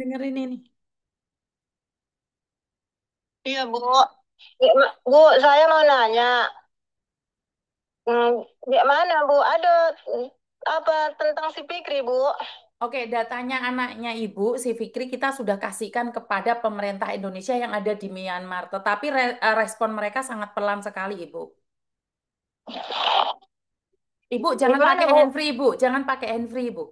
Dengerin ini. Iya, Bu. Ya, Bu, saya mau nanya, gimana, Bu? Ada apa tentang si Fikri, Bu? Oke, datanya anaknya Ibu, si Fikri, kita sudah kasihkan kepada pemerintah Indonesia yang ada di Myanmar. Tetapi respon mereka sangat pelan sekali, Ibu. Ibu, jangan Gimana, pakai Bu? handfree, Ibu. Jangan pakai handfree, Ibu.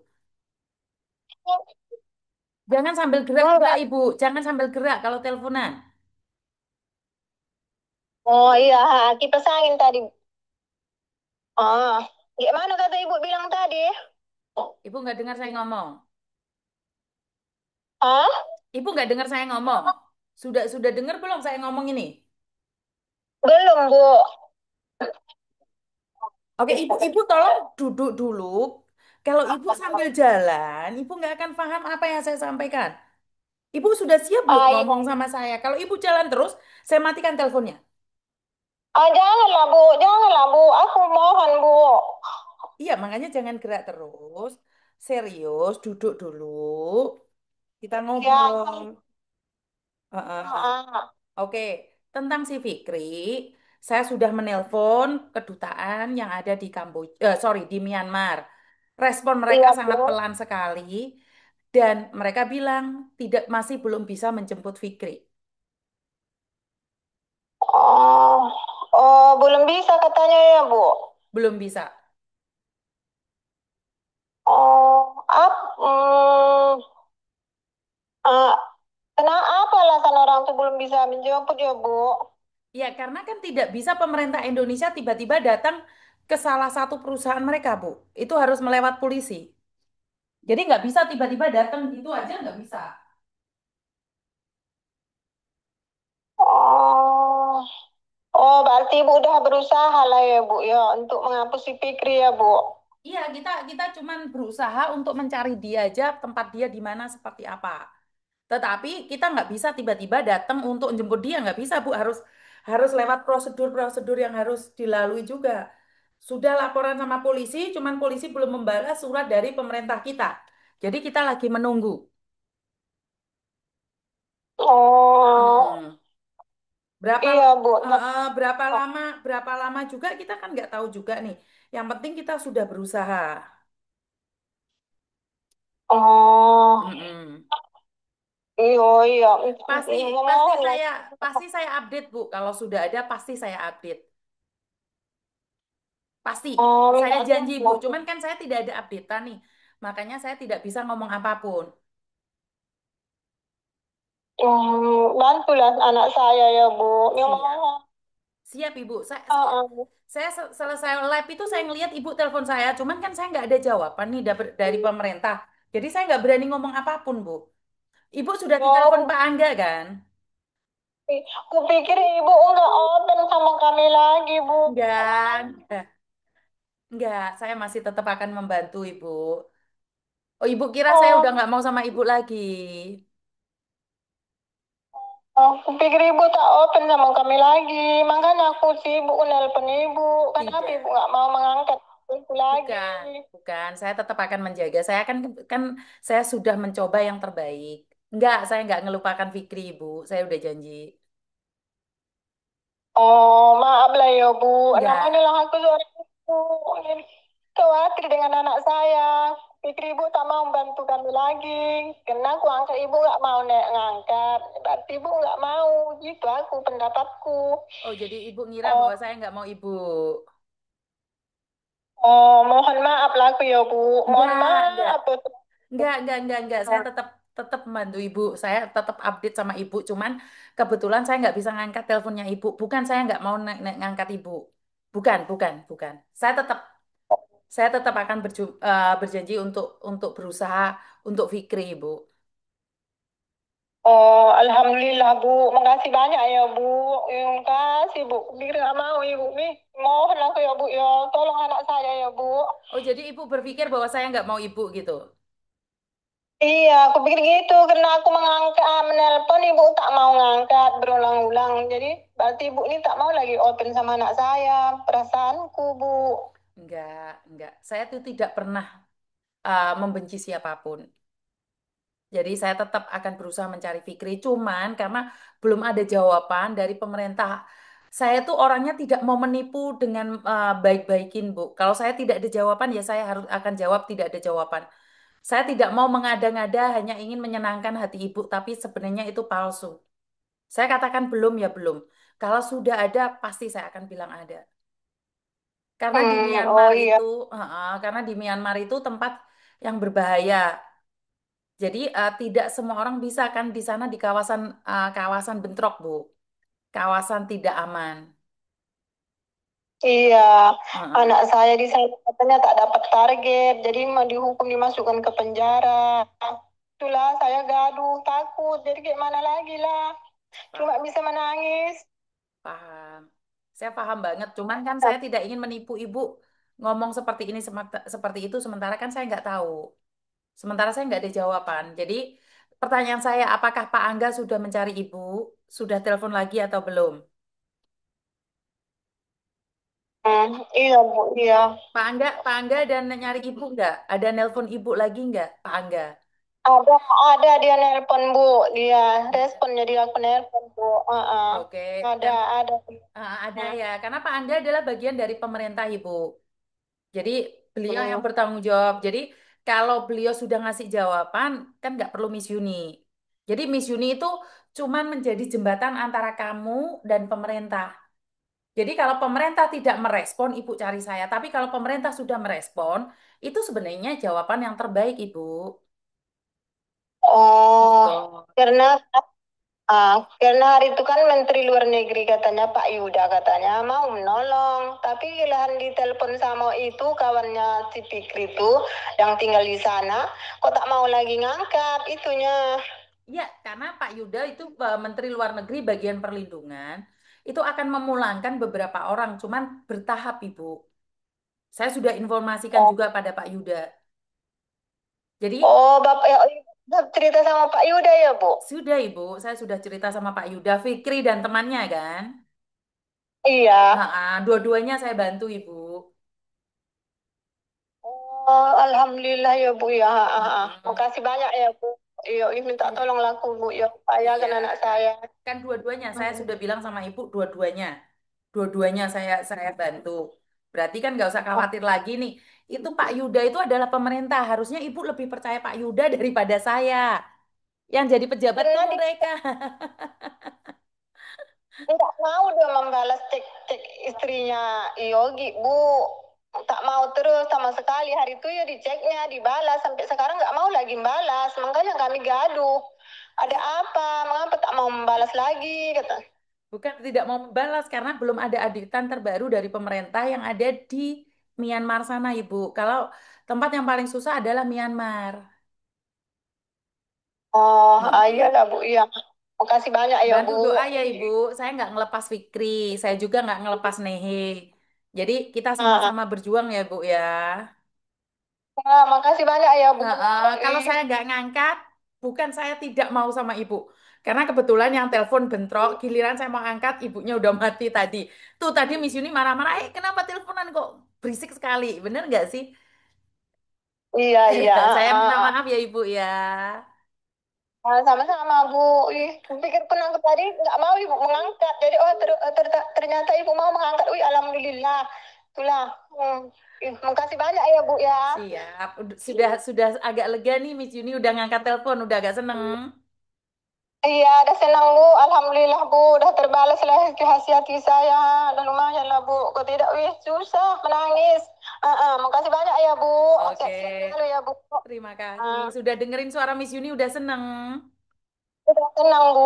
Jangan sambil gerak juga, Enggak. Ibu. Jangan sambil gerak kalau teleponan. Oh iya, kipas angin tadi. Oh, gimana kata Ibu bilang tadi? Ibu nggak dengar saya ngomong. Hah? Ibu nggak dengar saya ngomong. Sudah dengar belum saya ngomong ini? Belum, Bu. Oke, ibu tolong duduk dulu. Kalau ibu sambil jalan, ibu nggak akan paham apa yang saya sampaikan. Ibu sudah siap belum Ah, ngomong iya. sama saya? Kalau ibu jalan terus, saya matikan teleponnya. Janganlah, Bu. Janganlah, Bu. Aku mohon, Bu. Iya, makanya jangan gerak terus. Serius, duduk dulu. Kita Ya, ngobrol. Heeh. ah, Oke, tentang si Fikri, saya sudah menelpon kedutaan yang ada di sorry, di Myanmar. Respon mereka iya, sangat Bu. pelan sekali dan mereka bilang tidak masih belum bisa menjemput Fikri. Oh, oh, belum bisa katanya ya, Bu. Belum bisa. Oh, ah, kenapa alasan orang tuh belum bisa menjemput ya, Bu? Ya, karena kan tidak bisa pemerintah Indonesia tiba-tiba datang ke salah satu perusahaan mereka, Bu. Itu harus melewat polisi. Jadi nggak bisa tiba-tiba datang gitu aja nggak bisa. Oh, oh, berarti Ibu udah berusaha lah ya, Bu, ya, untuk menghapus si Fikri ya, Bu. Iya, kita cuman berusaha untuk mencari dia aja tempat dia di mana seperti apa. Tetapi kita nggak bisa tiba-tiba datang untuk jemput dia, nggak bisa, Bu. Harus harus lewat prosedur-prosedur yang harus dilalui juga. Sudah laporan sama polisi, cuman polisi belum membalas surat dari pemerintah kita. Jadi kita lagi menunggu. Oh, Mm-mm. Berapa iya, Bu. berapa lama juga kita kan nggak tahu juga nih. Yang penting kita sudah berusaha. Oh, Mm-mm. iya, iya. Pasti pasti Mohon lah. saya pasti saya update, Bu. Kalau sudah ada pasti saya update. Pasti. Oh, Saya minta janji, Bu. tolong. Cuman kan saya tidak ada updatean nih. Makanya saya tidak bisa ngomong apapun. Bantulah anak saya ya, Bu. Ya, Siap. mohon. Siap, Ibu. Ah, Selesai live itu saya ngelihat Ibu telepon saya. Cuman kan saya nggak ada jawaban nih dari pemerintah. Jadi saya nggak berani ngomong apapun, Bu. Ibu sudah ditelepon oh, Pak Angga kan? kupikir Ibu nggak open sama kami lagi, Bu. Enggak. Saya masih tetap akan membantu Ibu. Oh, Ibu kira saya udah Oh, nggak mau sama Ibu lagi? aku pikir ibu tak open sama kami lagi. Makanya aku sibuk nelpon ibu. Kenapa ibu Tidak. nggak mau mengangkat itu lagi? Bukan, bukan. Saya tetap akan menjaga. Saya kan saya sudah mencoba yang terbaik. Enggak, saya enggak ngelupakan Fikri, Ibu. Saya udah janji. Oh, maaf lah ya bu. Enggak. Namanya aku seorang ibu. Ini khawatir dengan anak saya. Pikir ibu tak mau bantu kami lagi. Karena aku angkat ibu nggak mau ngangkat. Berarti ibu nggak mau. Gitu aku pendapatku. Oh, jadi Ibu ngira bahwa Oh, saya enggak mau Ibu. oh, mohon maaf lah aku ya bu. Mohon Enggak. maaf. Enggak. Saya tetap tetap membantu Ibu. Saya tetap update sama Ibu. Cuman kebetulan saya nggak bisa ngangkat teleponnya Ibu. Bukan saya nggak mau ngangkat Ibu. Bukan. Saya tetap akan berjanji untuk berusaha untuk Fikri, Ibu. Oh, alhamdulillah Bu. Makasih banyak ya Bu. Terima kasih Bu. Pikir nggak mau Ibu nih. Mohon aku ya Bu ya. Tolong anak saya ya Bu. Oh, jadi Ibu berpikir bahwa saya nggak mau Ibu gitu? Iya, aku pikir gitu. Karena aku mengangkat, menelpon Ibu tak mau ngangkat berulang-ulang. Jadi berarti Ibu ini tak mau lagi open sama anak saya. Perasaanku Bu. Enggak. Saya tuh tidak pernah membenci siapapun. Jadi saya tetap akan berusaha mencari Fikri. Cuman karena belum ada jawaban dari pemerintah, saya tuh orangnya tidak mau menipu dengan baik-baikin, Bu. Kalau saya tidak ada jawaban, ya saya harus akan jawab tidak ada jawaban. Saya tidak mau mengada-ngada hanya ingin menyenangkan hati Ibu, tapi sebenarnya itu palsu. Saya katakan belum ya belum. Kalau sudah ada, pasti saya akan bilang ada. Karena di Oh Myanmar iya. itu, karena di Myanmar itu tempat yang berbahaya. Jadi tidak semua orang bisa kan di sana di kawasan kawasan bentrok, Bu. Kawasan tidak aman. Iya, Heeh. anak saya di sana katanya tak dapat target, jadi mau dihukum dimasukkan ke penjara. Itulah saya gaduh, takut, jadi kayak mana lagi lah. Cuma Paham, bisa menangis. paham. Saya paham banget. Cuman kan saya tidak ingin menipu Ibu ngomong seperti ini seperti itu sementara kan saya nggak tahu. Sementara saya nggak ada jawaban. Jadi pertanyaan saya, apakah Pak Angga sudah mencari Ibu? Sudah telepon lagi atau belum? Iya Bu, iya. Pak Angga dan nyari Ibu nggak? Ada nelpon Ibu lagi nggak, Pak Angga? Ada, ada dia nelpon Bu, dia responnya dia aku nelpon Bu. Oke, Ada, kan ada. ada ya. Karena Pak Angga adalah bagian dari pemerintah Ibu. Jadi beliau yang Hmm. bertanggung jawab. Jadi kalau beliau sudah ngasih jawaban, kan nggak perlu Miss Yuni. Jadi Miss Yuni itu cuman menjadi jembatan antara kamu dan pemerintah. Jadi kalau pemerintah tidak merespon, Ibu cari saya. Tapi kalau pemerintah sudah merespon, itu sebenarnya jawaban yang terbaik, Ibu. Oh, Gitu. karena karena hari itu kan Menteri Luar Negeri katanya Pak Yuda katanya mau menolong, tapi giliran ditelepon sama itu kawannya si Fikri itu yang tinggal di sana, kok tak mau lagi ngangkat itunya. Iya, karena Pak Yuda itu Menteri Luar Negeri bagian perlindungan, itu akan memulangkan beberapa orang, cuman bertahap, Ibu. Saya sudah informasikan Oh, juga pada Pak Yuda. Jadi oh Bapak ya, cerita sama Pak Yuda ya Bu? sudah, Ibu, saya sudah cerita sama Pak Yuda, Fikri dan temannya kan. Iya. Dua-duanya saya bantu, Ibu. Oh, Alhamdulillah ya Bu ya. Mm-mm. Makasih banyak ya Bu. Iya, ini minta Kan, tolong laku Bu ya, saya iya, kan anak saya. kan dua-duanya saya Mm-mm. sudah bilang sama Ibu, dua-duanya. Dua-duanya saya bantu. Berarti kan nggak usah khawatir lagi nih. Itu Pak Yuda itu adalah pemerintah. Harusnya Ibu lebih percaya Pak Yuda daripada saya. Yang jadi pejabat tuh Karena dia mereka. tidak mau dia membalas cek-cek istrinya Yogi, Bu. Tak mau terus sama sekali. Hari itu ya diceknya, dibalas. Sampai sekarang nggak mau lagi membalas. Makanya kami gaduh. Ada apa? Mengapa tak mau membalas lagi? Kata. Bukan tidak mau membalas karena belum ada auditan terbaru dari pemerintah yang ada di Myanmar sana, Ibu. Kalau tempat yang paling susah adalah Myanmar. Oh, Mm-mm. iyalah Bu. Iya. Makasih banyak ya Bantu Bu. doa ya Ibu. Saya nggak ngelepas Fikri. Saya juga nggak ngelepas Nehe. Jadi kita Ah, sama-sama berjuang ya Bu ya. makasih banyak ya Bu. Kalau saya nggak ngangkat, bukan saya tidak mau sama Ibu. Karena kebetulan yang telepon bentrok, giliran saya mau angkat, ibunya udah mati tadi. Tuh tadi Miss Yuni marah-marah, kenapa teleponan kok berisik sekali? Bener nggak sih? Iya, iya. Saya minta maaf ya Ibu ya. Sama-sama Bu. Ih, pikir penangkap tadi nggak mau Ibu mengangkat. Jadi oh ternyata Ibu mau mengangkat. Wih, alhamdulillah. Itulah. Makasih banyak ya Bu ya. Siap. Sudah agak lega nih Miss Yuni udah ngangkat telepon, udah agak seneng. Iya, udah senang Bu. Alhamdulillah Bu, udah terbalas lah hati saya. Udah lumayan lah Bu. Kok tidak, wih, susah menangis. Makasih banyak ya Bu. Oke, Sehat-sehat selalu ya Bu. terima kasih. Ah, Sudah dengerin suara Miss Yuni udah seneng. udah tenang Bu.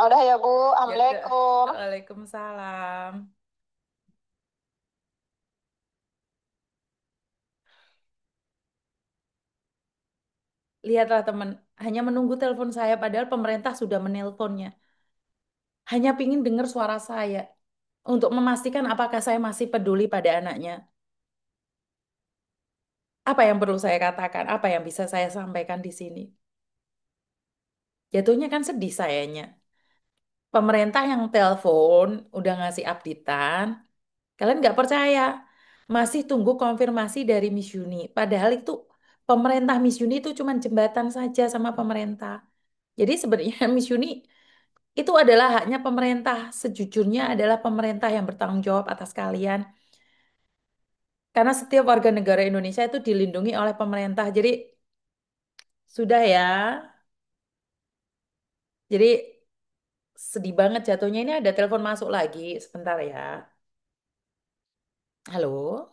Udah ya Bu. Ya udah. Assalamualaikum. Waalaikumsalam. Lihatlah teman, hanya menunggu telepon saya padahal pemerintah sudah menelponnya. Hanya pingin dengar suara saya untuk memastikan apakah saya masih peduli pada anaknya. Apa yang perlu saya katakan? Apa yang bisa saya sampaikan di sini? Jatuhnya kan sedih sayanya. Pemerintah yang telepon udah ngasih updatean, kalian nggak percaya. Masih tunggu konfirmasi dari Miss Yuni. Padahal itu pemerintah Miss Uni itu cuma jembatan saja sama pemerintah. Jadi sebenarnya Miss Uni itu adalah haknya pemerintah. Sejujurnya adalah pemerintah yang bertanggung jawab atas kalian. Karena setiap warga negara Indonesia itu dilindungi oleh pemerintah. Jadi sudah ya. Jadi sedih banget jatuhnya. Ini ada telepon masuk lagi. Sebentar ya. Halo.